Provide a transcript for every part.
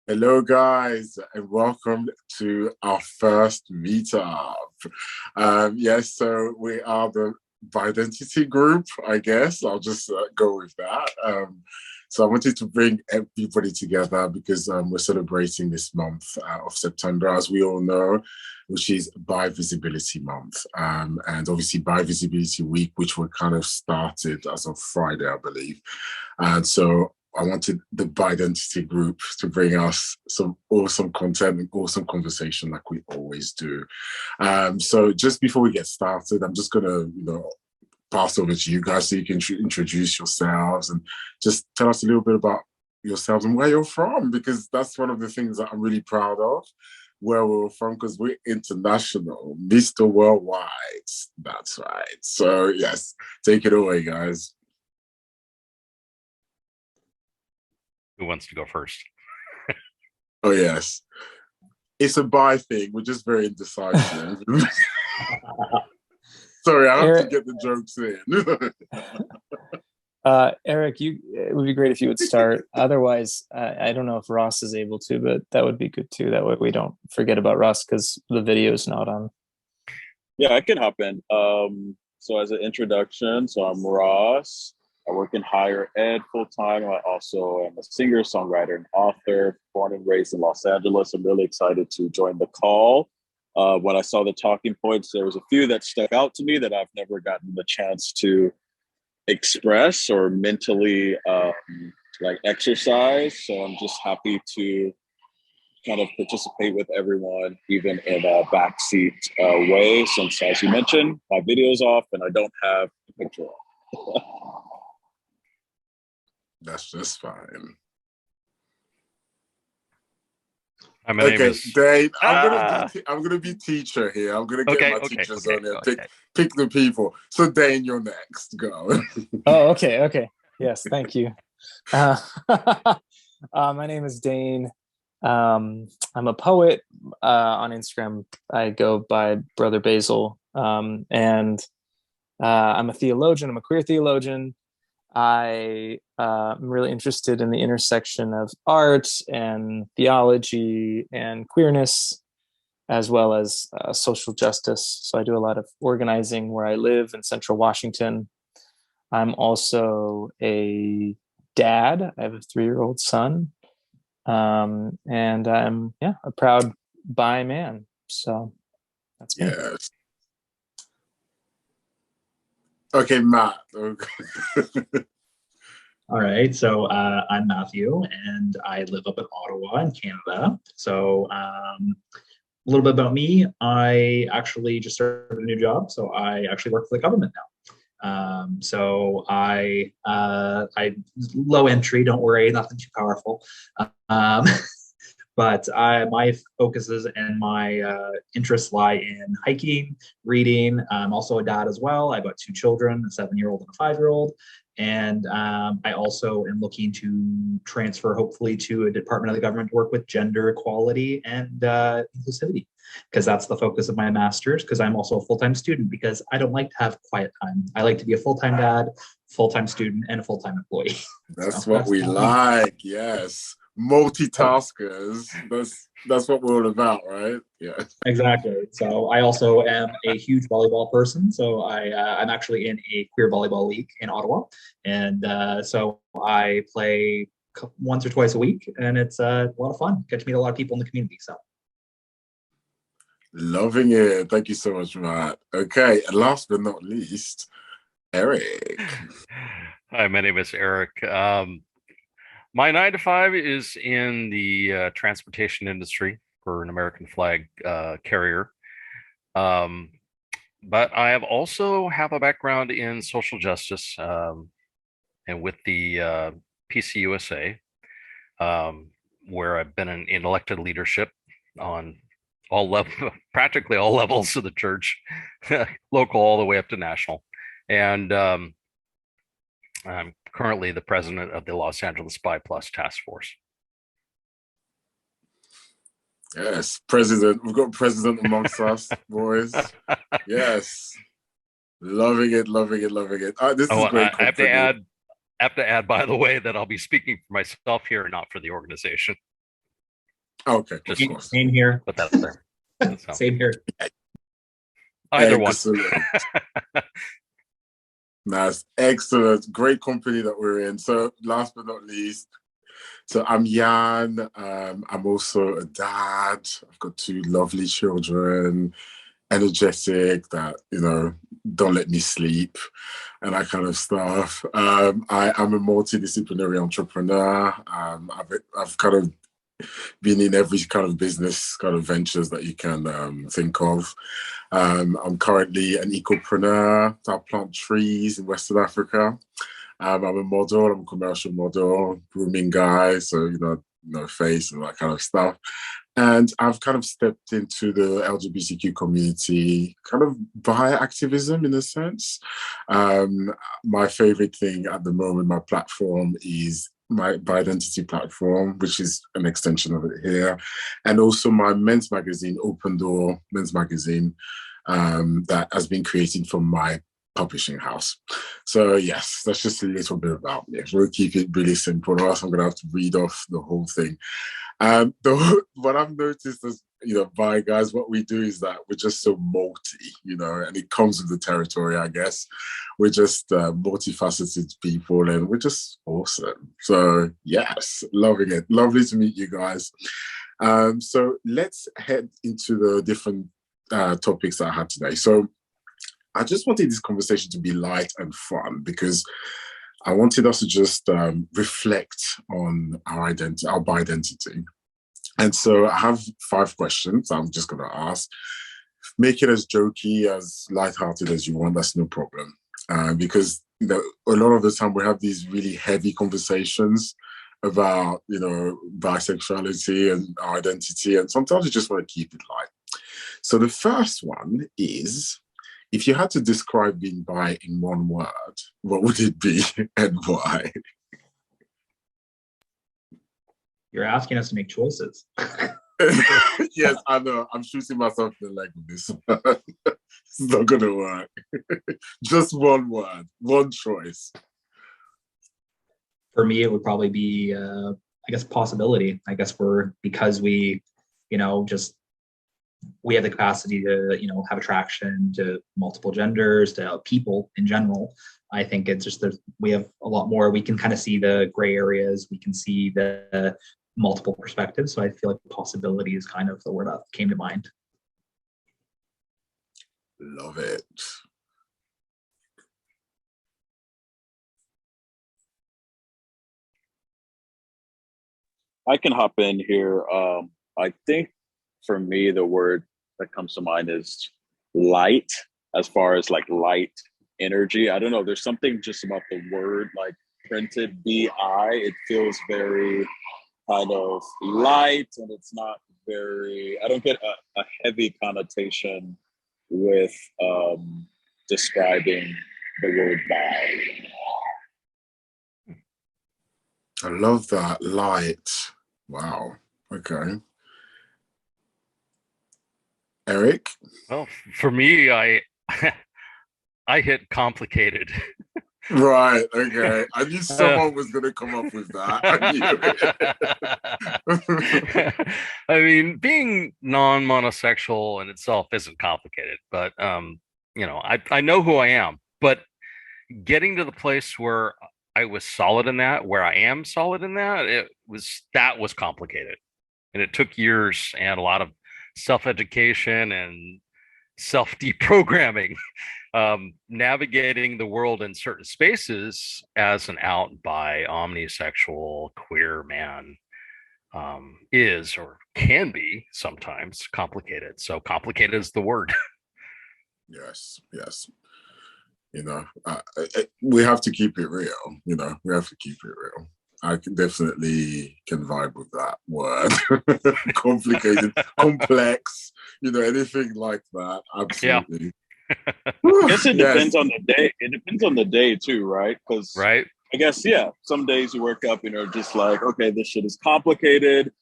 Hello, guys, and welcome to our first meetup. Yes, so we are the Identity group, I guess. I'll just go with that. So I wanted to bring everybody together because we're celebrating this month of September, as we all know, which is Bi Visibility Month. And obviously Bi Visibility Week, which we kind of started as of Friday, I believe. And so I wanted the Identity group to bring us some awesome content and awesome conversation like we always do. So just before we get started, I'm just going to, pass over to you guys so you can introduce yourselves and just tell us a little bit about yourselves and where you're from, because that's one of the things that I'm really proud of, where we're from, because we're international, Mr. Worldwide. That's right. So yes, take it away, guys. Who wants to go first? Oh, yes. It's a bi thing. We're just very indecisive. Sorry, I have to get the jokes in. Eric, it would be great if you would start. Otherwise, I don't know if Ross is able to, but that would be good too. That way we don't forget about Ross because the video is not on. Yeah, I can hop in. So as an introduction, so I'm Ross. I work in higher ed full time. I also am a singer, songwriter, and author, born and raised in Los Angeles. I'm really excited to join the call. When I saw the talking points, there was a few that stuck out to me that I've never gotten the chance to express or mentally exercise. So I'm just happy to kind of participate with everyone, even in a backseat way, since, as you mentioned, my video's off and I don't have a picture on. That's just fine. Hi, my name is Dane. I'm gonna be teacher here. I'm gonna get my teachers on here. Pick the people. So Dane, you're next. Go. Oh, okay. Yes, thank you. My name is Dane. I'm a poet. On Instagram, I go by Brother Basil. And I'm a theologian. I'm a queer theologian. I am really interested in the intersection of art and theology and queerness, as well as social justice. So I do a lot of organizing where I live in Central Washington. I'm also a dad. I have a 3-year-old son. And I'm a proud bi man. So that's me. Yes. Okay, Matt. All right, so I'm Matthew, and I live up in Ottawa in Canada. So a little bit about me. I actually just started a new job, so I actually work for the government now. So I low entry, don't worry, nothing too powerful. But my focuses and my interests lie in hiking, reading. I'm also a dad as well. I've got 2 children, a 7-year-old and a 5-year-old. And I also am looking to transfer, hopefully, to a department of the government to work with gender equality and inclusivity, because that's the focus of my master's, because I'm also a full-time student, because I don't like to have quiet time. I like to be a full-time dad, full-time student, and a full-time employee. That's what we like, yes. Multitaskers. That's what we're all about, right? Yeah. Exactly. So I also am a huge volleyball person. So I'm actually in a queer volleyball league in Ottawa, and so I play once or twice a week, and it's a lot of fun. Get to meet a lot of people in the community. So Loving it. Thank you so much, Matt. Okay, and last but not least, Eric. Hi, my name is Eric. My 9 to 5 is in the transportation industry for an American flag carrier. But I have also have a background in social justice and with the PCUSA, where I've been in elected leadership on practically all levels of the church, local all the way up to national. And I'm currently the president of the Los Angeles Bi Plus Task Force. Yes, president. We've got president amongst us, boys. Yes. Loving it. This is great. I have to add, by the way, that I'll be speaking for myself here and not for the organization. Okay, Just of course. Same here. put that there. So, Same here. either one. Excellent. Nice. Excellent. Great company that we're in. So last but not least, so I'm Jan. I'm also a dad. I've got two lovely children, energetic, that, don't let me sleep and that kind of stuff. I am a multidisciplinary entrepreneur. I've kind of been in every kind of business kind of ventures that you can think of. I'm currently an ecopreneur. I plant trees in Western Africa. I'm a model. I'm a commercial model, grooming guy. So, face and that kind of stuff. And I've kind of stepped into the LGBTQ community kind of via activism in a sense. My favorite thing at the moment, my platform, is my Bi-Identity platform, which is an extension of it here. And also my men's magazine, Open Door Men's Magazine, that has been created from my publishing house. So yes, that's just a little bit about me. We'll keep it really simple, or else I'm going to have to read off the whole thing. What I've noticed is, by guys, what we do is that we're just so multi, and it comes with the territory, I guess. We're just multifaceted people, and we're just awesome. So yes, loving it. Lovely to meet you guys. So let's head into the different topics that I had today. So I just wanted this conversation to be light and fun, because I wanted us to just reflect on our identity, our bi-identity. And so I have 5 questions I'm just going to ask. Make it as jokey, as lighthearted as you want. That's no problem. Because, a lot of the time we have these really heavy conversations about, bisexuality and our identity. And sometimes you just want to keep it light. So the first one is, if you had to describe being bi in one word, what would it be and why? You're asking us to make choices. Yes, I know. I'm shooting myself in the leg with this one. It's not going to work. Just one word, one choice. For me, it would probably be, possibility. I guess because we, we have the capacity to, have attraction to multiple genders, to people in general. I think it's just we have a lot more. We can kind of see the gray areas. We can see the multiple perspectives. So I feel like possibility is kind of the word that came to mind. Love it. I can hop in here. I think for me, the word that comes to mind is light, as far as like light energy. I don't know. There's something just about the word, like printed BI. It feels very kind of light, and it's not very, I don't get a heavy connotation with describing the word bi. I love that. Light. Wow. Okay. Eric? Well, for me, I hit complicated. Right. Okay. I knew someone was going to come up with that. I knew it. I mean, being non-monosexual in itself isn't complicated, but I know who I am. But getting to the place where I was solid in that, where I am solid in that, that was complicated, and it took years and a lot of self-education and self-deprogramming. Navigating the world in certain spaces as an out by omnisexual queer man is, or can be, sometimes complicated. So complicated is the word. Yes. We have to keep it real. We have to keep it real. I definitely can vibe with that word. Complicated, complex, anything like that. Absolutely. Yeah. I guess it depends on the day. It depends on the day too, right? Because right. I guess, some days you wake up and you're just like, okay, this shit is complicated.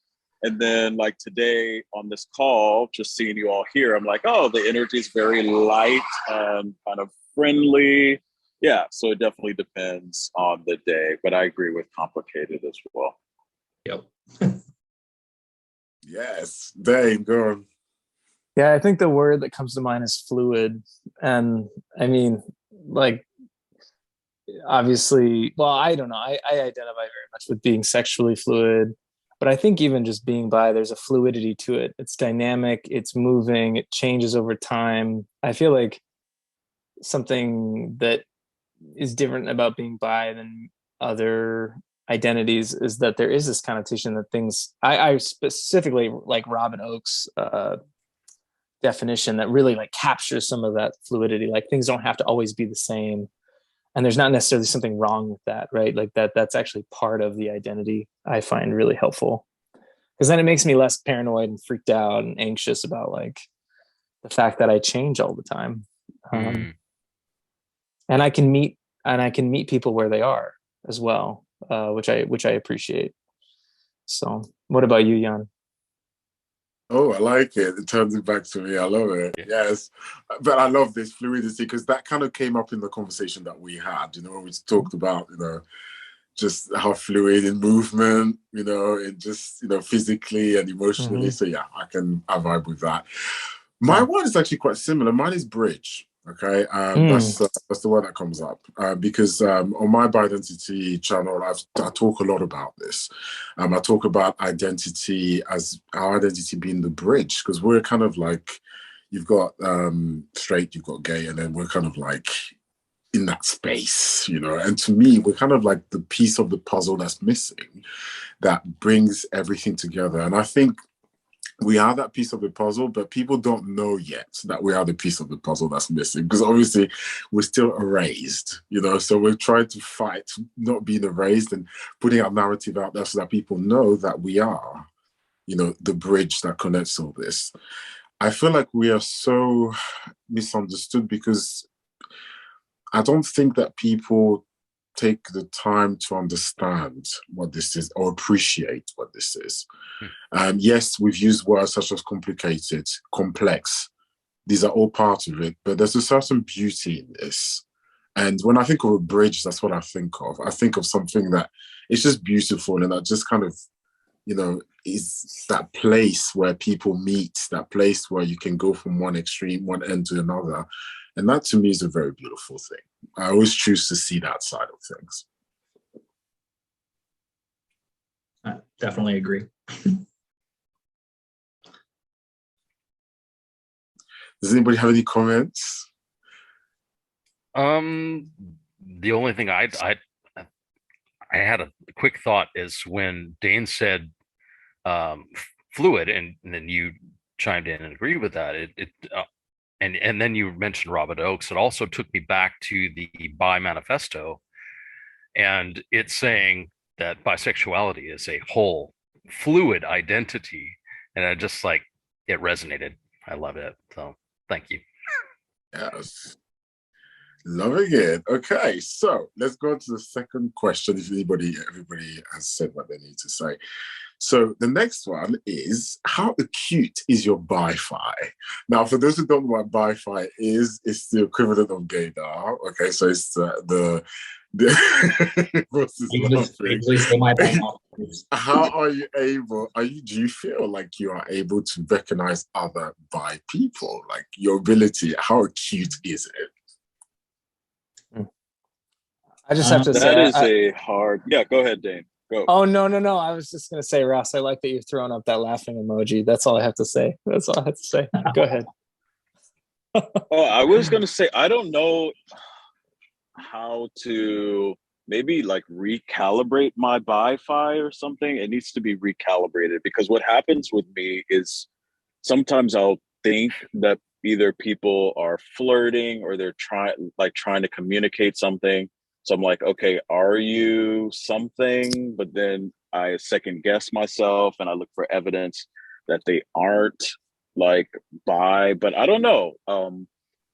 And then like today on this call, just seeing you all here, I'm like, oh, the energy is very light and kind of friendly. Yeah, so it definitely depends on the day, but I agree with complicated as well. Yep. Yes, Dane, go on. Yeah, I think the word that comes to mind is fluid. And I mean, like, obviously, well, I don't know. I identify very much with being sexually fluid, but I think even just being bi, there's a fluidity to it. It's dynamic, it's moving, it changes over time. I feel like something that is different about being bi than other identities is that there is this connotation that things I specifically like Robin Oakes definition that really like captures some of that fluidity. Like things don't have to always be the same, and there's not necessarily something wrong with that, right? Like that's actually part of the identity. I find really helpful because then it makes me less paranoid and freaked out and anxious about like the fact that I change all the time. um, and I can meet people where they are as well, which I appreciate. So what about you, Jan? Oh, I like it. It turns it back to me. I love it. Yeah. Yes. But I love this fluidity because that kind of came up in the conversation that we had, when we talked about, just how fluid in movement, it just, physically and emotionally. So yeah, I vibe with that. My one is actually quite similar. Mine is bridge. Okay, that's the word that comes up because on my Bi-Identity channel, I talk a lot about this. I talk about identity as our identity being the bridge because we're kind of like, you've got straight, you've got gay, and then we're kind of like in that space, And to me, we're kind of like the piece of the puzzle that's missing that brings everything together. And I think we are that piece of the puzzle, but people don't know yet that we are the piece of the puzzle that's missing because obviously we're still erased, so we're trying to fight not being erased and putting our narrative out there so that people know that we are, the bridge that connects all this. I feel like we are so misunderstood because I don't think that people take the time to understand what this is or appreciate what this is. Yes, we've used words such as complicated, complex. These are all part of it, but there's a certain beauty in this. And when I think of a bridge, that's what I think of. I think of something that it's just beautiful and that just kind of, is that place where people meet, that place where you can go from one extreme, one end to another. And that to me is a very beautiful thing. I always choose to see that side of things. I definitely agree. Does anybody have any comments? The only thing I had a quick thought is when Dane said fluid, and then you chimed in and agreed with that. And then you mentioned Robert Oakes. It also took me back to the Bi Manifesto, and it's saying that bisexuality is a whole fluid identity, and I just like it resonated. I love it. So thank you. Yes. Loving it. Okay, so let's go on to the second question. If everybody has said what they need to say. So the next one is, how acute is your bi-fi? Now, for those who don't know what bi-fi is, it's the equivalent of gaydar. Okay, so it's the what's this how are you able, do you feel like you are able to recognize other bi people? Like your ability, how acute is it? I just have to say that is a hard. Yeah, go ahead, Dane. Go. Oh no. I was just gonna say, Ross, I like that you're throwing up that laughing emoji. That's all I have to say. Go ahead. Oh, I was gonna say I don't know how to maybe like recalibrate my bi-fi or something. It needs to be recalibrated because what happens with me is sometimes I'll think that either people are flirting or they're trying to communicate something. So I'm like, okay, are you something? But then I second guess myself and I look for evidence that they aren't like bi, but I don't know.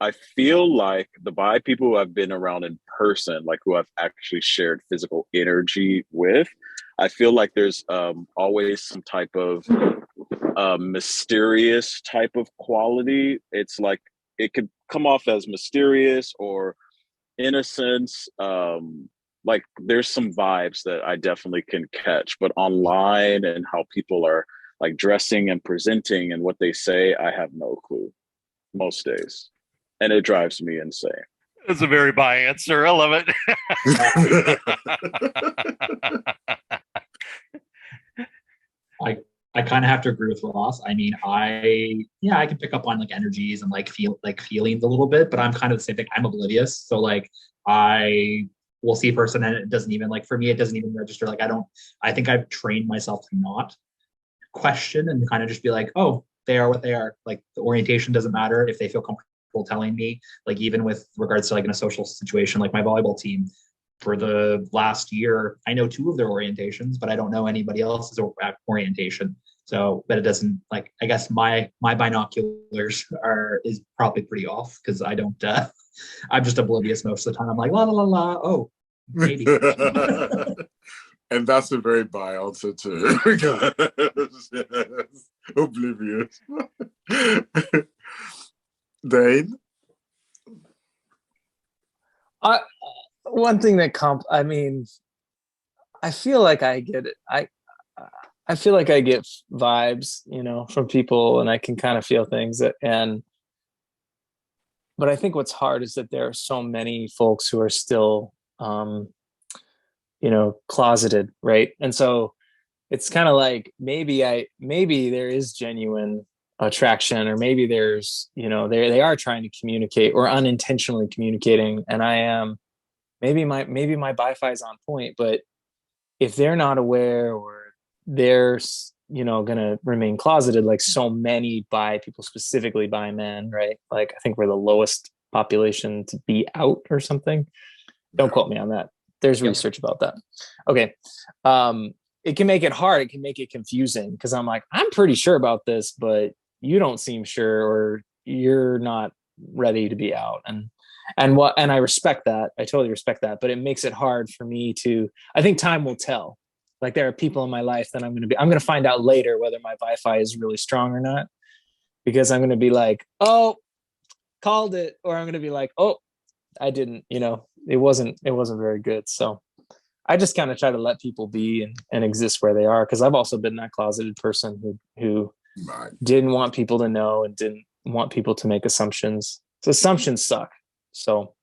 I feel like the bi people who I've been around in person, like who I've actually shared physical energy with, I feel like there's always some type of mysterious type of quality. It's like it could come off as mysterious or innocence. Like there's some vibes that I definitely can catch, but online and how people are like dressing and presenting and what they say, I have no clue most days. And it drives me insane. That's a very bi answer. I love it. I kind of have to agree with Ross. I mean, I can pick up on like energies and like feelings a little bit, but I'm kind of the same thing. I'm oblivious. So like I will see a person and it doesn't even, like, for me, it doesn't even register. Like I think I've trained myself to not question and kind of just be like, oh, they are what they are. Like the orientation doesn't matter if they feel comfortable telling me. Like even with regards to like in a social situation, like my volleyball team, for the last year, I know 2 of their orientations, but I don't know anybody else's orientation. So, but it doesn't, like, I guess my binoculars is probably pretty off because I don't, I'm just oblivious most of the time. I'm like, la, la, la, la, oh, maybe. And that's a very bi answer too. Yes. Oblivious. Dane? One thing that I mean, I feel like I get it. I feel like I get vibes, from people, and I can kind of feel things but I think what's hard is that there are so many folks who are still, closeted, right? And so it's kind of like maybe there is genuine attraction, or maybe there's, they are trying to communicate or unintentionally communicating, and I am. Maybe my bi-fi is on point, but if they're not aware, or they're gonna remain closeted, like so many bi people, specifically bi men, right? Like I think we're the lowest population to be out or something. Don't quote me on that. There's research about that. Okay. It can make it hard. It can make it confusing because I'm like, I'm pretty sure about this, but you don't seem sure, or you're not ready to be out. And I respect that. I totally respect that, but it makes it hard for me I think time will tell. Like there are people in my life that I'm going to find out later whether my Wi-Fi is really strong or not, because I'm going to be like, oh, called it. Or I'm going to be like, oh, I didn't, it wasn't very good. So I just kind of try to let people be and exist where they are. Cause I've also been that closeted person who didn't want people to know and didn't want people to make assumptions. So assumptions suck. So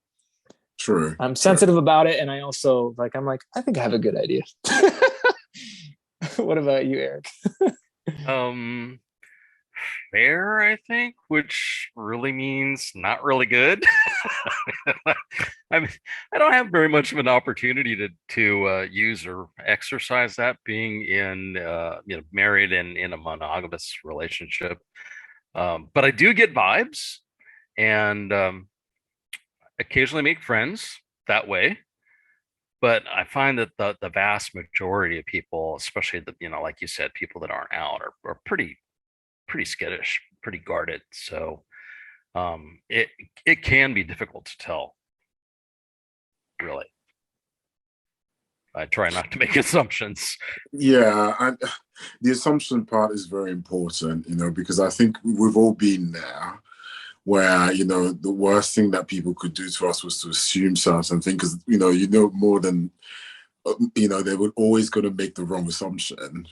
true. I'm sensitive about it. And I also I think I have a good idea. What about you, Eric? Fair, I think, which really means not really good. I mean, I don't have very much of an opportunity to use or exercise that, being in married and in a monogamous relationship. But I do get vibes, and occasionally make friends that way. But I find that the vast majority of people, especially like you said, people that aren't out, are pretty skittish, pretty guarded. So it can be difficult to tell, really. I try not to make assumptions. Yeah, and the assumption part is very important, because I think we've all been there, where the worst thing that people could do to us was to assume certain things, because more than they were always going to make the wrong assumption,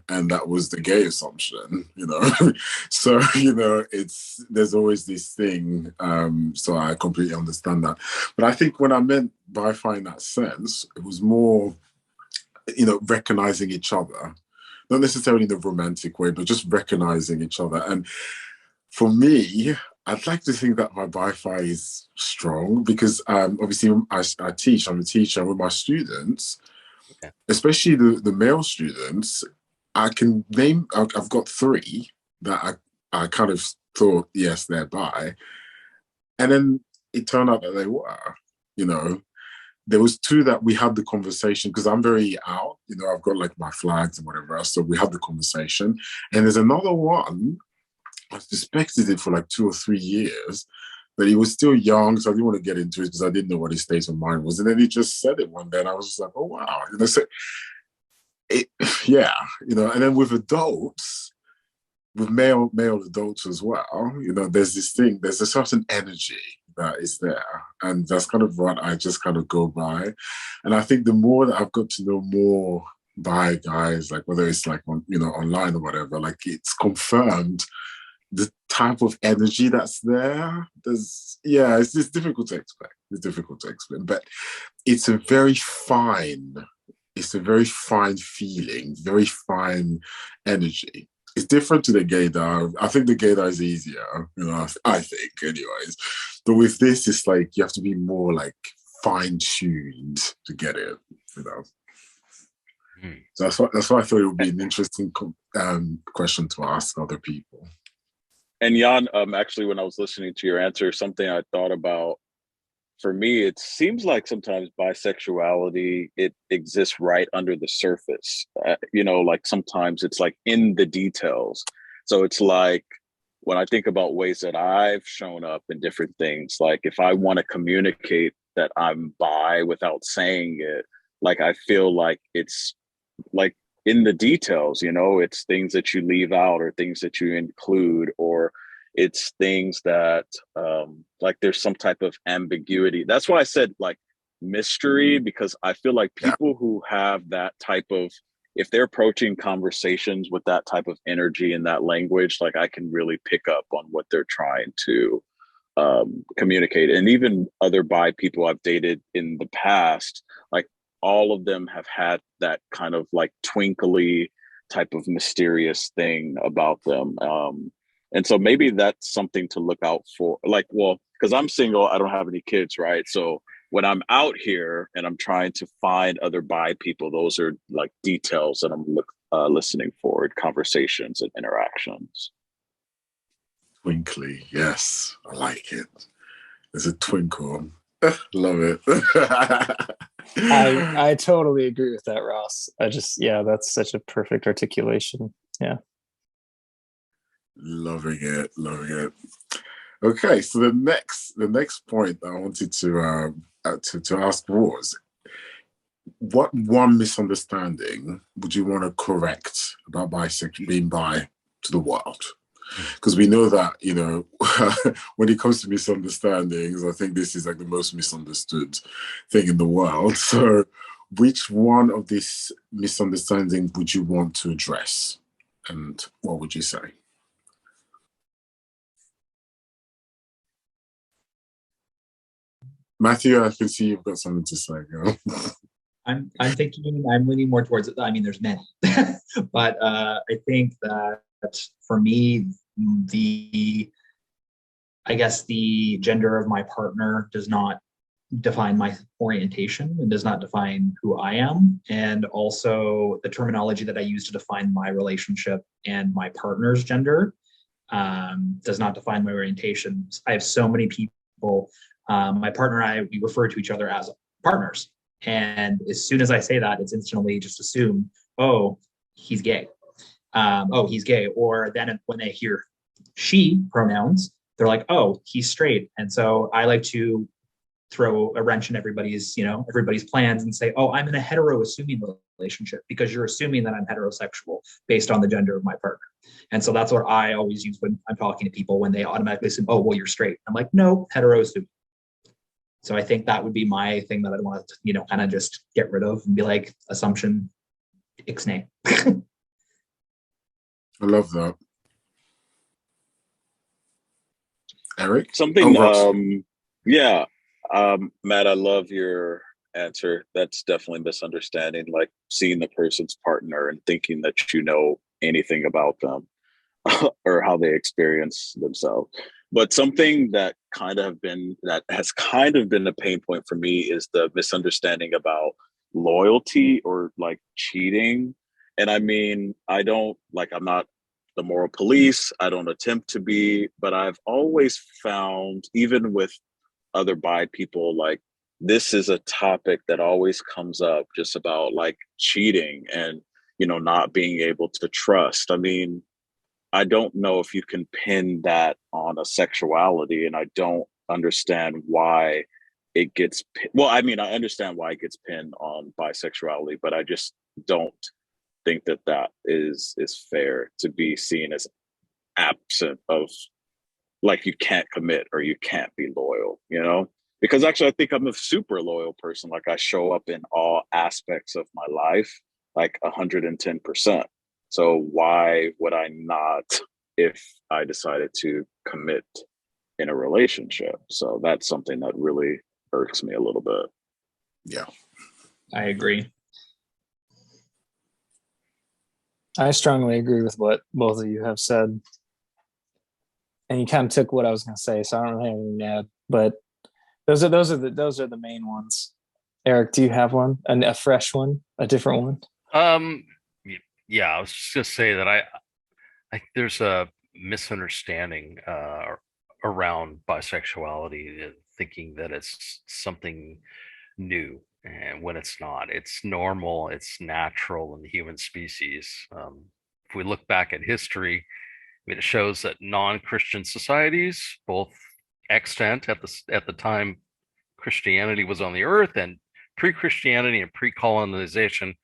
and that was the gay assumption, so there's always this thing. So I completely understand that, but I think when I meant bi-fi in that sense, it was more recognizing each other, not necessarily in the romantic way, but just recognizing each other. And for me, I'd like to think that my bi-fi is strong because obviously I teach. I'm a teacher with my students, especially the male students. I can name. I've got 3 that I kind of thought, yes, they're bi, and then it turned out that they were. There was 2 that we had the conversation because I'm very out. I've got like my flags and whatever else. So we had the conversation, and there's another one. I suspected it for like 2 or 3 years, but he was still young, so I didn't want to get into it because I didn't know what his state of mind was. And then he just said it one day, and I was just like, "Oh wow!" So And then with adults, with male adults as well, there's this thing. There's a certain energy that is there, and that's kind of what I just kind of go by. And I think the more that I've got to know more bi guys, like whether it's like on, you know, online or whatever, like it's confirmed the type of energy that's there. Yeah, it's just difficult to explain. It's difficult to explain, but it's a very fine, it's a very fine feeling, very fine energy. It's different to the gaydar. I think the gaydar is easier, you know, I think anyways. But with this, it's like you have to be more like fine-tuned to get it, you know. So that's why I thought it would be an interesting question to ask other people. And Jan, actually, when I was listening to your answer, something I thought about, for me, it seems like sometimes bisexuality, it exists right under the surface. You know, like sometimes it's like in the details. So it's like when I think about ways that I've shown up in different things, like if I want to communicate that I'm bi without saying it, like I feel like it's like in the details, you know, it's things that you leave out or things that you include, or it's things that like there's some type of ambiguity. That's why I said like mystery, because I feel like people who have that type of, if they're approaching conversations with that type of energy and that language, like I can really pick up on what they're trying to communicate. And even other bi people I've dated in the past, like all of them have had that kind of like twinkly type of mysterious thing about them. And so maybe that's something to look out for. Like, well, because I'm single, I don't have any kids, right? So when I'm out here and I'm trying to find other bi people, those are like details that I'm listening for, conversations and interactions. Twinkly, yes, I like it. There's a twinkle. Love it. I totally agree with that, Ross. That's such a perfect articulation. Yeah. Loving it, loving it. Okay, so the next point I wanted to ask was, what one misunderstanding would you want to correct about being bi to the world? Because we know that, you know, when it comes to misunderstandings, I think this is like the most misunderstood thing in the world. So which one of these misunderstandings would you want to address? And what would you say? Matthew, I can see you've got something to say. Girl. I'm thinking, I'm leaning more towards it. I mean, there's many, but I think that for me, I guess the gender of my partner does not define my orientation and does not define who I am. And also the terminology that I use to define my relationship and my partner's gender does not define my orientation. I have so many people, my partner and I, we refer to each other as partners. And as soon as I say that, it's instantly just assumed, oh, he's gay. Oh, he's gay. Or then when they hear she pronouns, they're like, oh, he's straight. And so I like to throw a wrench in everybody's plans and say, oh, I'm in a hetero assuming relationship because you're assuming that I'm heterosexual based on the gender of my partner. And so that's what I always use when I'm talking to people, when they automatically assume, oh, well, you're straight. I'm like, no, hetero assuming. So I think that would be my thing that I'd want to, kind of just get rid of and be like, assumption, ixnay. I love that. Eric? Something, Matt, I love your answer. That's definitely misunderstanding, like seeing the person's partner and thinking that you know anything about them or how they experience themselves. But something that has kind of been a pain point for me is the misunderstanding about loyalty or like cheating. And I mean, I'm not the moral police. I don't attempt to be, but I've always found, even with other bi people, like this is a topic that always comes up, just about like cheating and, not being able to trust. I mean, I don't know if you can pin that on a sexuality, and I don't understand why it gets well, I mean, I understand why it gets pinned on bisexuality, but I just don't think that is fair to be seen as absent of, like, you can't commit or you can't be loyal, because actually I think I'm a super loyal person. Like I show up in all aspects of my life, like 110%. So why would I not if I decided to commit in a relationship? So that's something that really irks me a little bit. Yeah. I agree. I strongly agree with what both of you have said. And you kind of took what I was going to say, so I don't really have anything to add. But those are the main ones. Eric, do you have one? A fresh one? A different one? Yeah, I was just gonna say that I there's a misunderstanding around bisexuality, thinking that it's something new, and when it's not. It's normal, it's natural in the human species. If we look back at history, I mean, it shows that non-Christian societies, both extant at the time Christianity was on the earth, and pre-Christianity and pre-colonization.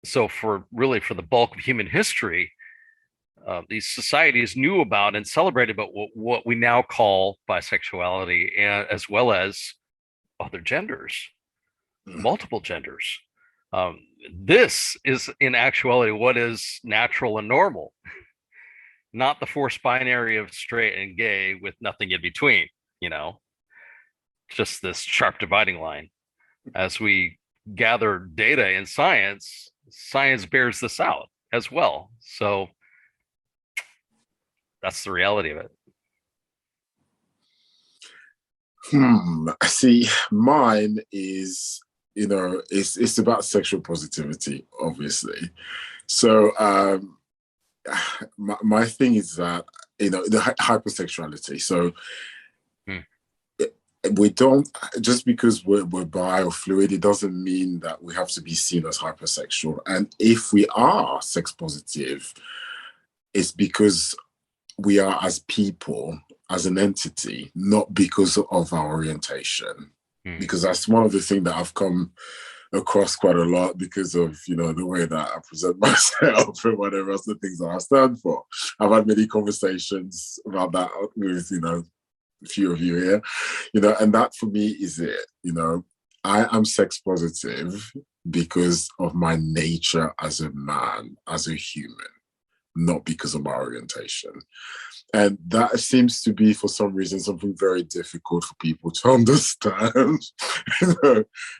So for the bulk of human history, these societies knew about and celebrated about what we now call bisexuality, and as well as other genders, multiple genders. This is in actuality what is natural and normal, not the forced binary of straight and gay with nothing in between, just this sharp dividing line. As we gather data in science bears this out as well. So that's the reality of it. See, mine is, it's about sexual positivity, obviously. So my thing is that, the hypersexuality. So we don't, just because we're bi or fluid, it doesn't mean that we have to be seen as hypersexual. And if we are sex positive, it's because we are as people, as an entity, not because of our orientation. Because that's one of the things that I've come across quite a lot because of, the way that I present myself and whatever else, the things that I stand for. I've had many conversations about that with, a few of you here, and that for me is it. I am sex positive because of my nature as a man, as a human, not because of my orientation. And that seems to be, for some reason, something very difficult for people to understand.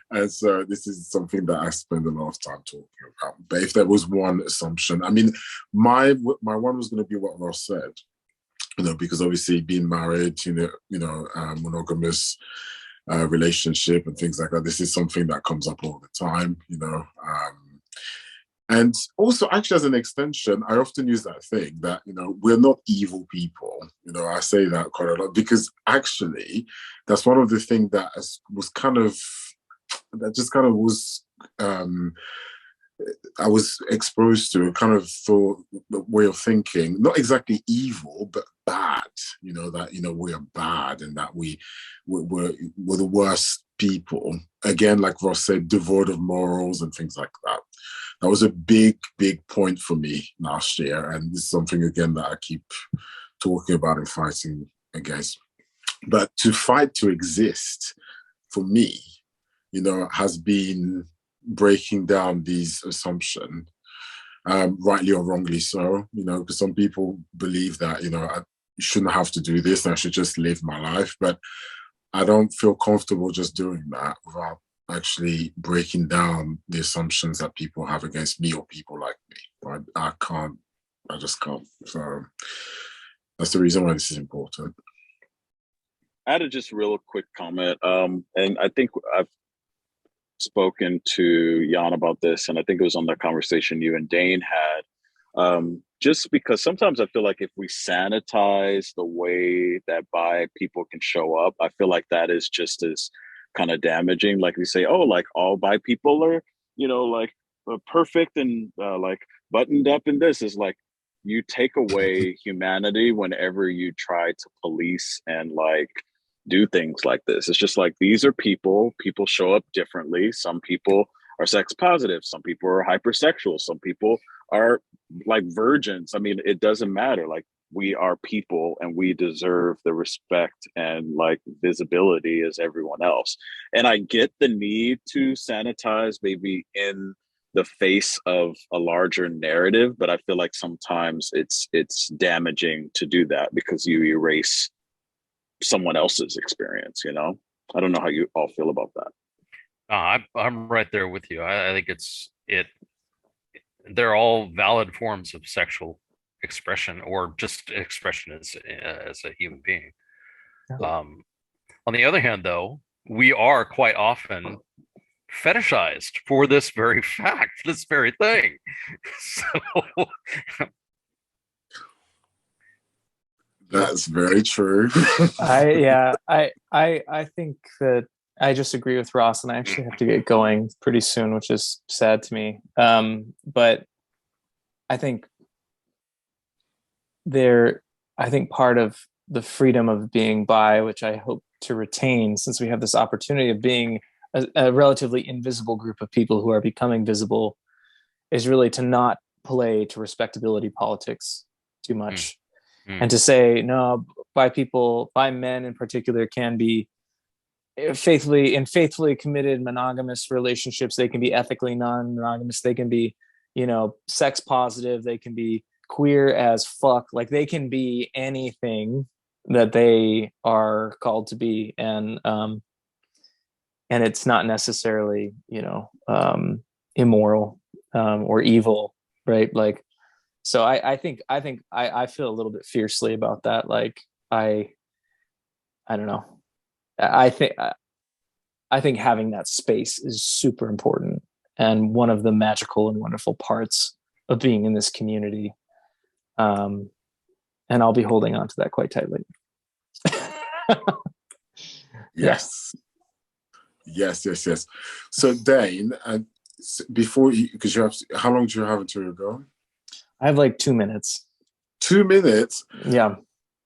And so this is something that I spend a lot of time talking about. But if there was one assumption, I mean, my one was going to be what Ross said, because obviously being married, monogamous relationship and things like that, this is something that comes up all the time, and also, actually, as an extension, I often use that thing that, we're not evil people. I say that quite a lot because actually, that's one of the things that was I was exposed to, kind of thought, the way of thinking, not exactly evil, but bad, that, we are bad and that we're the worst people. Again, like Ross said, devoid of morals and things like that. That was a big, big point for me last year. And this is something, again, that I keep talking about and fighting against. But to fight to exist, for me, has been breaking down these assumptions, rightly or wrongly so, because some people believe that, I shouldn't have to do this and I should just live my life. But I don't feel comfortable just doing that without actually breaking down the assumptions that people have against me or people like me. I just can't. So that's the reason why this is important. I had a just real quick comment. And I think I've spoken to Jan about this, and I think it was on the conversation you and Dane had. Just because sometimes I feel like if we sanitize the way that bi people can show up, I feel like that is just as kind of damaging. Like we say, oh, like all bi people are, like perfect and like buttoned up, and this is like, you take away humanity whenever you try to police and like do things like this. It's just like, these are people show up differently. Some people are sex positive, some people are hypersexual, some people are like virgins. I mean, it doesn't matter. Like, we are people and we deserve the respect and like visibility as everyone else. And I get the need to sanitize maybe in the face of a larger narrative, but I feel like sometimes it's damaging to do that because you erase someone else's experience, you know? I don't know how you all feel about that. I'm right there with you. I think they're all valid forms of sexual expression, or just expression as a human being. On the other hand, though, we are quite often fetishized for this very fact, this very thing. So That's very true. I think that I just agree with Ross, and I actually have to get going pretty soon, which is sad to me. But I think part of the freedom of being bi, which I hope to retain, since we have this opportunity of being a relatively invisible group of people who are becoming visible, is really to not play to respectability politics too much. And to say, no, bi men in particular, can be faithfully committed monogamous relationships. They can be ethically non-monogamous. They can be, sex positive. They can be queer as fuck. Like, they can be anything that they are called to be. And it's not necessarily, immoral or evil, right? Like, so I think I feel a little bit fiercely about that. Like, I don't know. I think having that space is super important, and one of the magical and wonderful parts of being in this community. And I'll be holding on to that quite tightly. Yes. So Dane, before you, because you have, how long do you have until you go? I have like 2 minutes. 2 minutes? Yeah.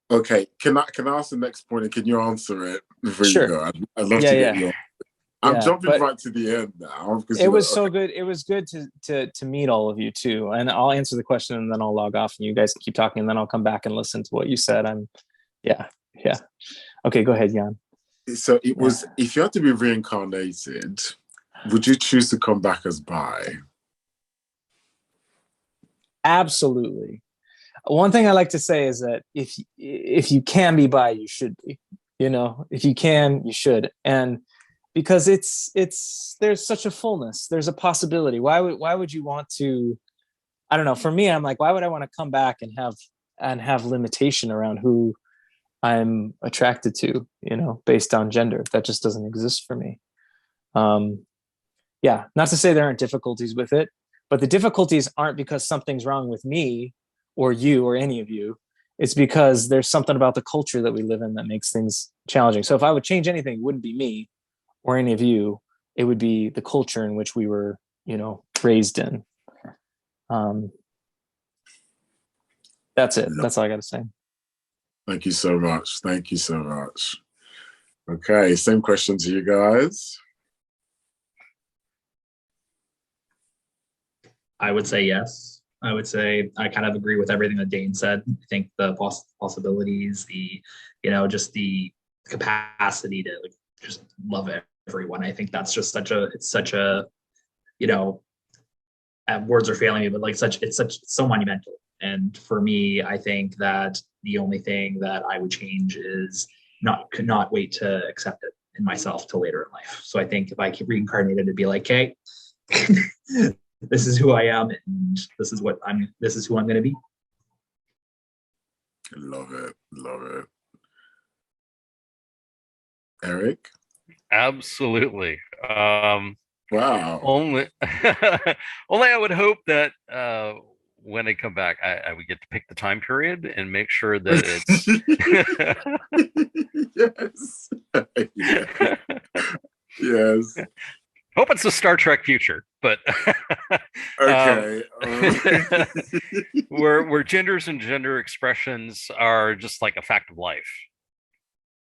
Okay. Can I ask the next point, and can you answer it before you go? I'd love to get your. I'm jumping right to the end now. It was so good. It was good to meet all of you too. And I'll answer the question, and then I'll log off, and you guys keep talking, and then I'll come back and listen to what you said. Yeah. Okay, go ahead, Jan. So it was, if you had to be reincarnated, would you choose to come back as bi? Absolutely. One thing I like to say is that if you can be bi, you should be. If you can, you should. And because there's such a fullness, there's a possibility. Why would you want to? I don't know. For me, I'm like, why would I want to come back and have limitation around who I'm attracted to, based on gender? That just doesn't exist for me. Not to say there aren't difficulties with it, but the difficulties aren't because something's wrong with me or you or any of you. It's because there's something about the culture that we live in that makes things challenging. So if I would change anything, it wouldn't be me or any of you. It would be the culture in which we were, raised in. That's it. That's all I got to say. Thank you so much. Okay, same question to you guys. I would say yes. I would say I kind of agree with everything that Dane said. I think the possibilities, just the capacity to just love everyone. I think that's just such a words are failing me, but it's so monumental. And for me, I think that the only thing that I would change is could not wait to accept it in myself till later in life. So I think if I keep reincarnated, it'd be like, hey, this is who I am, and this is who I'm going to be. Love it. Eric? Absolutely. Wow. Only I would hope that when I come back, I would get to pick the time period and make sure that it's yes. Hope it's the Star Trek future, but okay. where genders and gender expressions are just like a fact of life,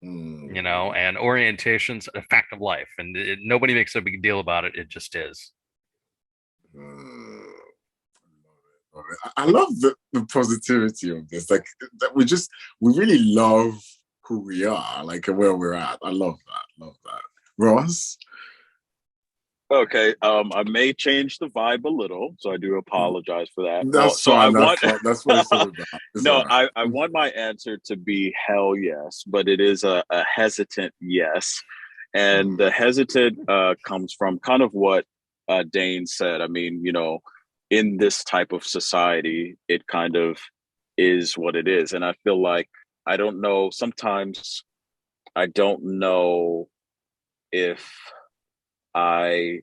and orientations a fact of life, and nobody makes a big deal about it. It just is. I love the positivity of this. Like, that we really love who we are, like, and where we're at. I love that. Ross? Okay, I may change the vibe a little, so I do apologize for that. Well, That's so I fine. That's want fine. That's what it's all about. It's all no, right. I want my answer to be hell yes, but it is a hesitant yes. And the hesitant comes from kind of what Dane said. I mean, in this type of society, it kind of is what it is. And I feel like I don't know, sometimes I don't know if I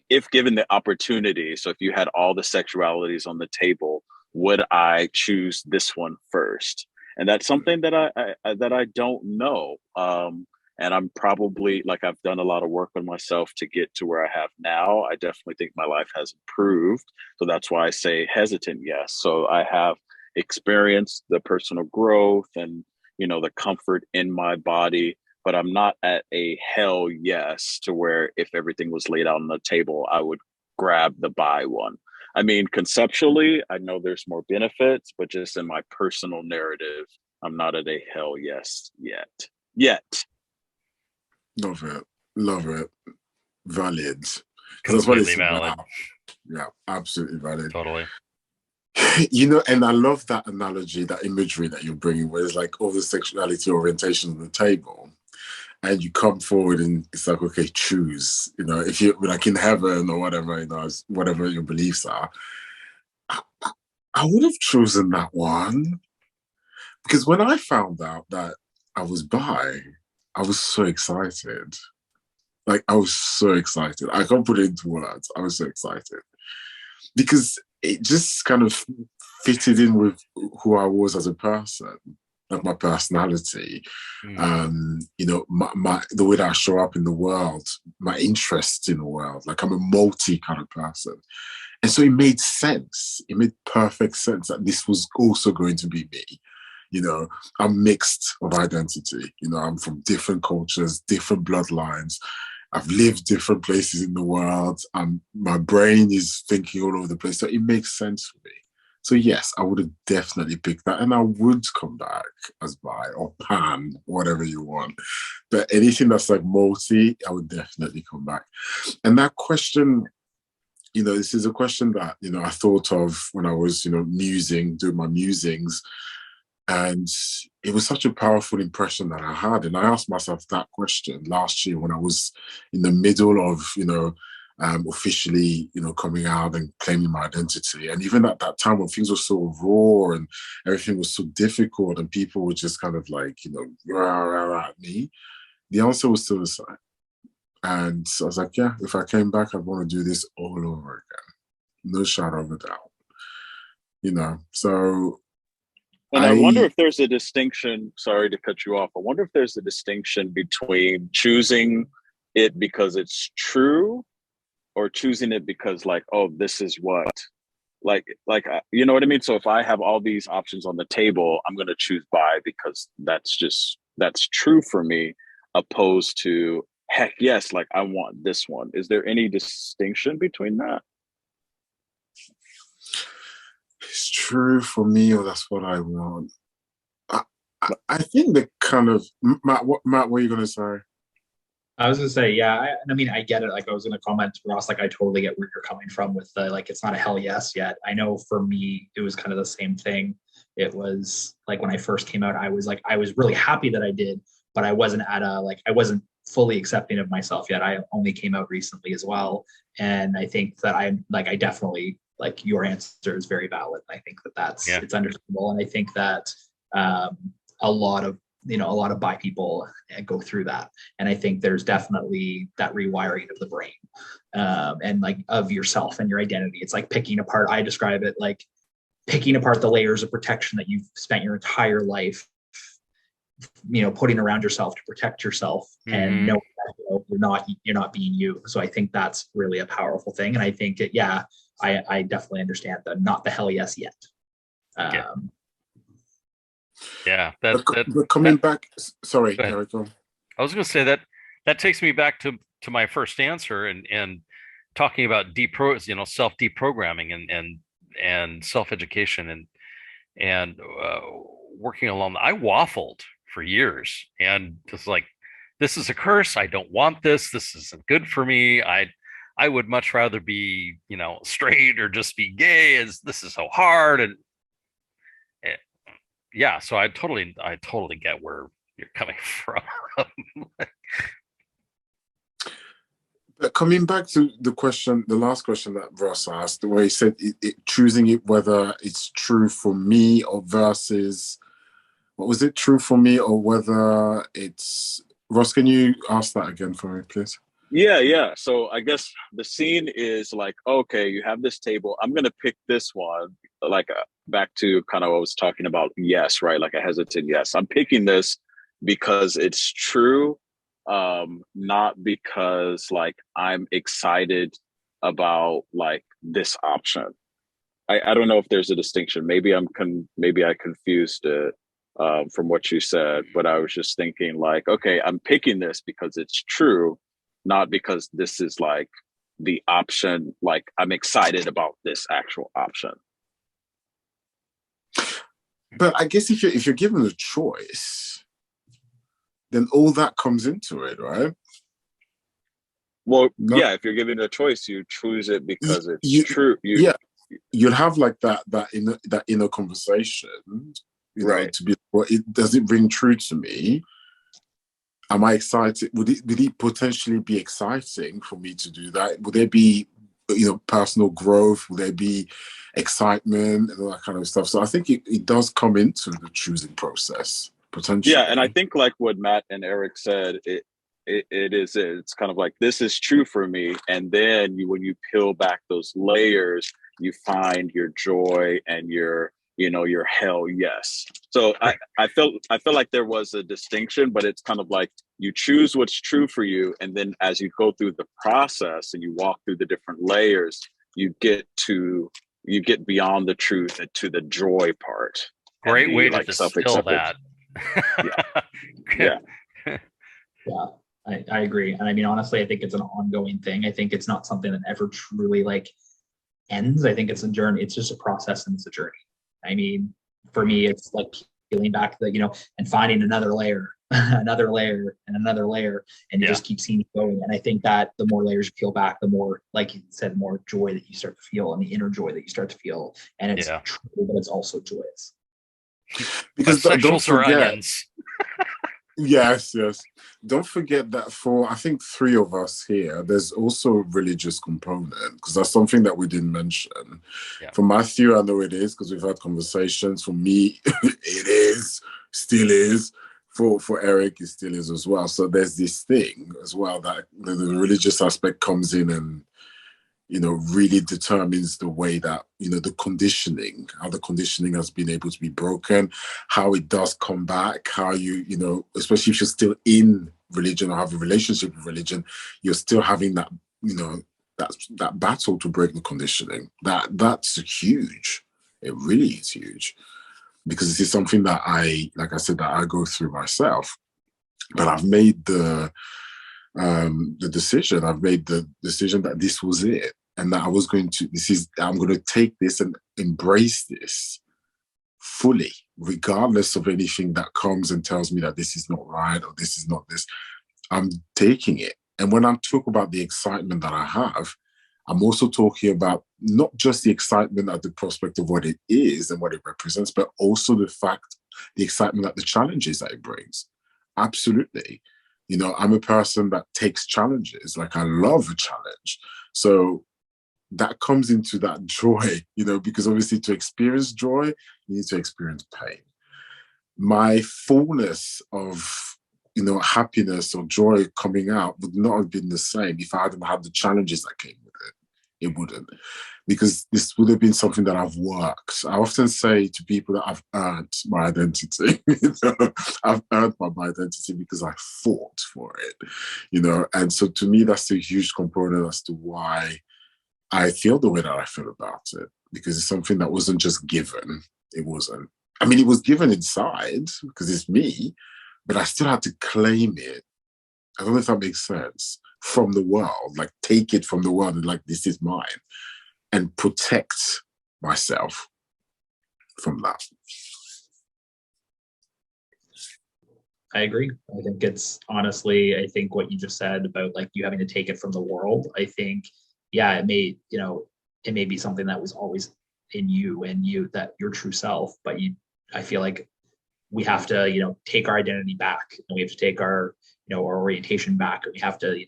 if given the opportunity, so if you had all the sexualities on the table, would I choose this one first? And that's something that I don't know. And I'm probably, like, I've done a lot of work on myself to get to where I have now. I definitely think my life has improved. So that's why I say hesitant yes. So I have experienced the personal growth and the comfort in my body, but I'm not at a hell yes to where if everything was laid out on the table, I would grab the buy one. I mean, conceptually, I know there's more benefits, but just in my personal narrative, I'm not at a hell yes yet. Yet. Love it. Love it. Valid. Because that's what Completely it's valid. about. Yeah, absolutely valid. Totally. And I love that analogy, that imagery that you're bringing, where it's like all the sexuality orientation on the table, and you come forward and it's like, okay, choose. If you're like in heaven or whatever, whatever your beliefs are, I would have chosen that one, because when I found out that I was bi, I was so excited. Like, I was so excited. I can't put it into words. I was so excited because it just kind of fitted in with who I was as a person, like my personality, the way that I show up in the world, my interests in the world. Like, I'm a multi kind of person. And so it made sense. It made perfect sense that this was also going to be me. I'm mixed of identity. I'm from different cultures, different bloodlines. I've lived different places in the world. My brain is thinking all over the place. So it makes sense for me. So yes, I would have definitely picked that. And I would come back as bi or pan, whatever you want. But anything that's like multi, I would definitely come back. And that question, this is a question that, I thought of when I was, doing my musings. And it was such a powerful impression that I had. And I asked myself that question last year when I was in the middle of, officially, coming out and claiming my identity. And even at that time when things were so raw and everything was so difficult and people were just kind of like, rah, rah, rah at me, the answer was still the same. And so I was like, yeah, if I came back, I'd want to do this all over again. No shadow of a doubt. So... And I wonder if there's a distinction, sorry to cut you off. I wonder if there's a distinction between choosing it because it's true or choosing it because, like, oh, this is what, you know what I mean? So if I have all these options on the table, I'm going to choose bi because that's true for me, opposed to, heck yes, like, I want this one. Is there any distinction between that? It's true for me, or that's what I want. I think the kind of Matt, what are you going to say? I was gonna say, yeah. I mean, I get it. Like, I was gonna comment, Ross. Like, I totally get where you're coming from with the, like, it's not a hell yes yet. I know for me, it was kind of the same thing. It was like when I first came out, I was really happy that I did, but I wasn't I wasn't fully accepting of myself yet. I only came out recently as well, and I think that I definitely, like, your answer is very valid. I think that it's understandable, and I think that a lot of bi people go through that. And I think there's definitely that rewiring of the brain and, like, of yourself and your identity. It's like picking apart, I describe it like picking apart the layers of protection that you've spent your entire life, putting around yourself to protect yourself, and knowing that you're not being you. So I think that's really a powerful thing. And I think I definitely understand not the hell yes yet. But coming back, sorry, Eric. I was going to say that takes me back to my first answer and talking about self deprogramming and self education and working along. I waffled for years and just like this is a curse. I don't want this. This isn't good for me. I would much rather be, straight or just be gay, as this is so hard. And yeah, so I totally get where you're coming from. But coming back to the last question that Ross asked, where he said choosing it, whether it's true for me or versus, what was it, true for me or whether it's, Ross, can you ask that again for me, please? Yeah. So I guess the scene is like, okay, you have this table. I'm going to pick this one, like back to kind of what I was talking about. Yes, right? Like a hesitant yes. I'm picking this because it's true, not because like I'm excited about like this option. I don't know if there's a distinction. Maybe maybe I confused it from what you said, but I was just thinking like, okay, I'm picking this because it's true, not because this is like the option, like I'm excited about this actual option. But I guess if you're given a choice, then all that comes into it, right? Well, yeah, if you're given a choice, you choose it because it's true. You'll have like that inner conversation, right? To be, well, does it ring true to me? Am I excited? Would it potentially be exciting for me to do that? Would there be, personal growth? Would there be excitement and all that kind of stuff? So I think it does come into the choosing process potentially. Yeah, and I think like what Matt and Eric said, it's kind of like, this is true for me, and then when you peel back those layers, you find your joy and your hell yes. So I felt like there was a distinction, but it's kind of like you choose what's true for you, and then as you go through the process and you walk through the different layers, you get beyond the truth and to the joy part. Great way to distill that. Yeah. I agree. And I mean, honestly, I think it's an ongoing thing. I think it's not something that ever truly like ends. I think it's a journey. It's just a process and it's a journey. I mean, for me, it's like peeling back and finding another layer, another layer and another layer, and you just keep seeing it going. And I think that the more layers you peel back, the more, like you said, more joy that you start to feel, and the inner joy that you start to feel. And it's true, but it's also joyous. Because sexuals are onions. Yes. Don't forget that for, I think, 3 of us here, there's also a religious component, because that's something that we didn't mention. Yeah. For Matthew, I know it is, because we've had conversations. For me, it is, still is. For Eric, it still is as well. So there's this thing as well that the religious aspect comes in and, really determines the way that, the conditioning, how the conditioning has been able to be broken, how it does come back, how you, especially if you're still in religion or have a relationship with religion, you're still having that, that battle to break the conditioning. That's huge. It really is huge, because this is something that like I said, that I go through myself. But I've made the decision. I've made the decision that this was it, and that I'm going to take this and embrace this fully, regardless of anything that comes and tells me that this is not right or this is not this. I'm taking it. And when I talk about the excitement that I have, I'm also talking about not just the excitement at the prospect of what it is and what it represents, but also the excitement at the challenges that it brings. Absolutely. I'm a person that takes challenges. Like, I love a challenge. So that comes into that joy, because obviously to experience joy, you need to experience pain. My fullness of, happiness or joy coming out would not have been the same if I hadn't had the challenges that came with it. It wouldn't, because this would have been something that I've worked. I often say to people that I've earned my identity. I've earned my identity because I fought for it, and so to me, that's a huge component as to why I feel the way that I feel about it, because it's something that wasn't just given. It wasn't. I mean, it was given inside because it's me, but I still had to claim it. I don't know if that makes sense. From the world, like take it from the world and like, this is mine, and protect myself from that. I agree. I think it's honestly, I think what you just said about like you having to take it from the world, I think, yeah, it may, it may be something that was always in you and you that your true self, but I feel like we have to, take our identity back and we have to take our, our orientation back. And we have to,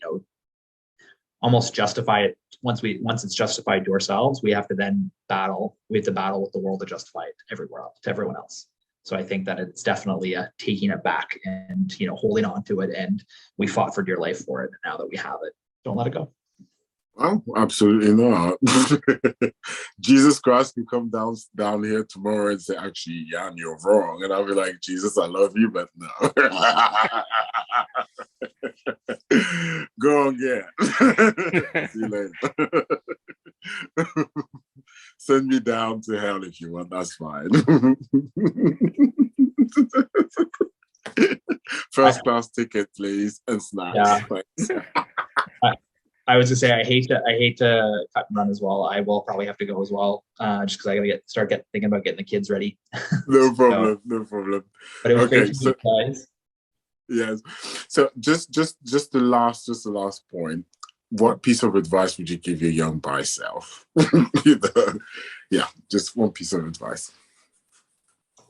almost justify it. Once it's justified to ourselves, we have to then battle. We have to battle with the world to justify it everywhere else, to everyone else. So I think that it's definitely taking it back and, holding on to it. And we fought for dear life for it. And now that we have it, don't let it go. Well, absolutely not. Jesus Christ can come down here tomorrow and say, actually, yeah, and you're wrong. And I'll be like, Jesus, I love you, but no. Go again. See you later. Send me down to hell if you want. That's fine. First class ticket, please, and snacks. Yeah. Thanks. I was to say I hate to cut and run as well. I will probably have to go as well, just because I gotta start thinking about getting the kids ready. No problem, no problem. But it was great to meet you guys. Yes. So just the last point. What piece of advice would you give your young bi self? Yeah, just one piece of advice.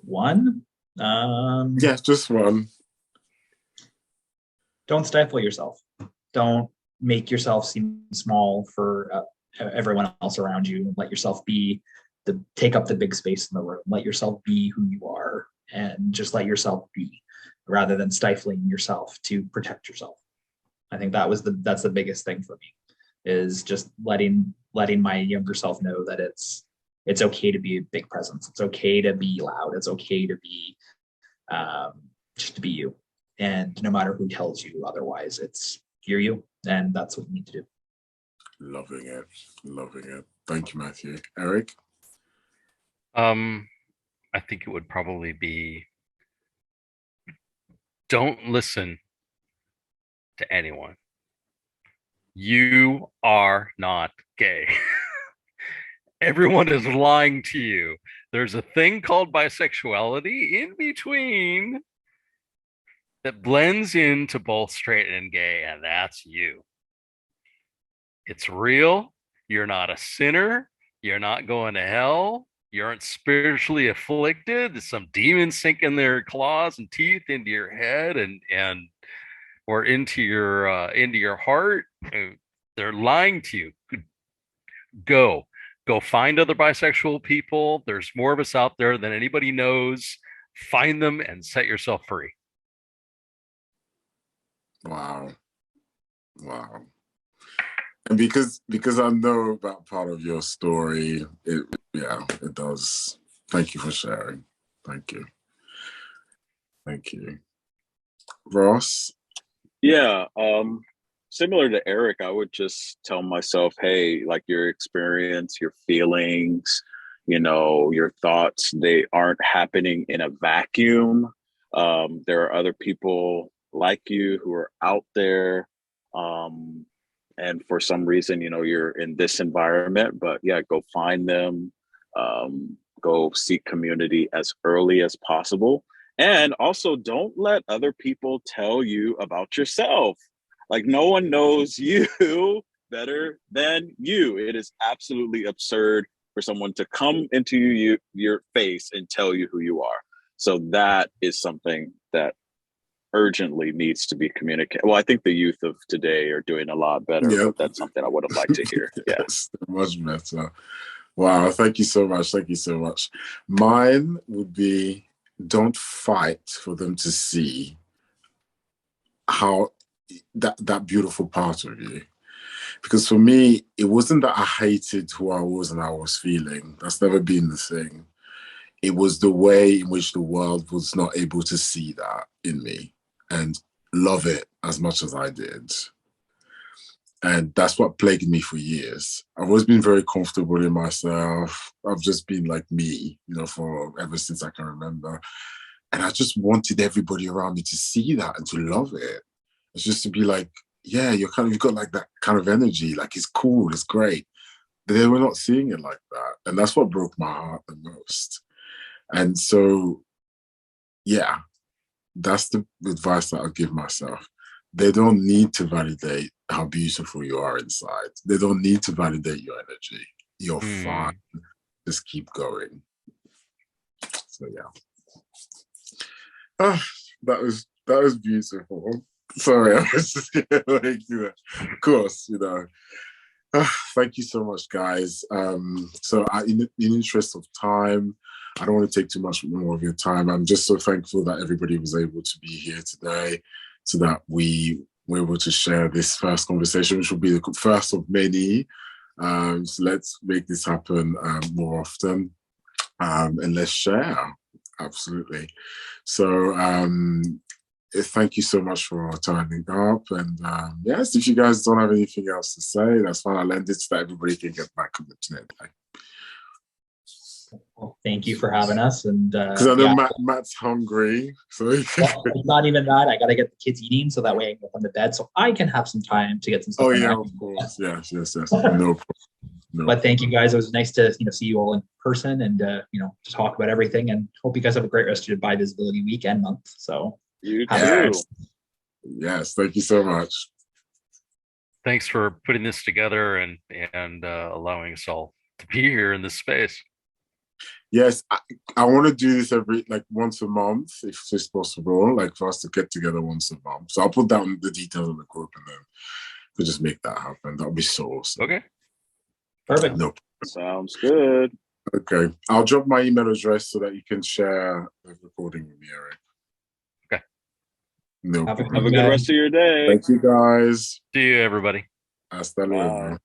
One? Yeah, just one. Don't stifle yourself. Don't make yourself seem small for everyone else around you. Let yourself take up the big space in the room. Let yourself be who you are, and just let yourself be, rather than stifling yourself to protect yourself. I think that's the biggest thing for me, is just letting my younger self know that it's okay to be a big presence. It's okay to be loud. It's okay to be just to be you. And no matter who tells you otherwise, you're you. And that's what you need to do. Loving it. Thank you, Matthew. Eric? I think it would probably be, don't listen to anyone. You are not gay. Everyone is lying to you. There's a thing called bisexuality in between that blends into both straight and gay, and that's you. It's real. You're not a sinner. You're not going to hell. You aren't spiritually afflicted. Some demons sinking their claws and teeth into your head and or into your heart. They're lying to you. Go find other bisexual people. There's more of us out there than anybody knows. Find them and set yourself free. Wow. And because I know about part of your story, it does. Thank you for sharing. Thank you. Ross? Yeah. Similar to Eric, I would just tell myself, hey, like your experience, your feelings, your thoughts, they aren't happening in a vacuum. There are other people like you who are out there. And for some reason, you're in this environment, but yeah, go find them, go seek community as early as possible. And also don't let other people tell you about yourself. Like no one knows you better than you. It is absolutely absurd for someone to come into your face and tell you who you are. So that is something that urgently needs to be communicated. Well, I think the youth of today are doing a lot better, but that's something I would have liked to hear. Yes, much better. Wow, thank you so much. Mine would be, don't fight for them to see how that beautiful part of you. Because for me, it wasn't that I hated who I was and I was feeling. That's never been the thing. It was the way in which the world was not able to see that in me and love it as much as I did. And that's what plagued me for years. I've always been very comfortable in myself. I've just been like me, for ever since I can remember. And I just wanted everybody around me to see that and to love it. It's just to be like, yeah, you've got like that kind of energy. Like, it's cool, it's great. But they were not seeing it like that. And that's what broke my heart the most. And so, yeah, that's the advice that I'll give myself. They don't need to validate how beautiful you are inside. They don't need to validate your energy. You're fine. Just keep going. So yeah. That was beautiful. Sorry, I was just like, of course, thank you so much, guys. So in interest of time, I don't want to take too much more of your time. I'm just so thankful that everybody was able to be here today so that we were able to share this first conversation, which will be the first of many. So let's make this happen more often, and let's share. Absolutely. So thank you so much for turning up. And yes, if you guys don't have anything else to say, that's fine. I'll end it so that everybody can get back on the internet. Well, thank you for having us. And because I know Matt's hungry, so well, not even that. I gotta get the kids eating so that way I can get them to bed, so I can have some time to get some stuff. Oh yeah, of course. Yes. No problem. But thank you guys. It was nice to see you all in person and to talk about everything. And hope you guys have a great rest of your Bi-Visibility week and month. So you too. Yes, thank you so much. Thanks for putting this together and allowing us all to be here in this space. Yes, I want to do this once a month, if it's possible, for us to get together once a month. So I'll put down the details of the group and then we'll just make that happen. That'll be so awesome. Okay. Perfect. No. Sounds good. Okay. I'll drop my email address so that you can share the recording with me, Eric. Okay. No Have problem. a good rest of your day. Thank you, guys. See you, everybody. Hasta luego.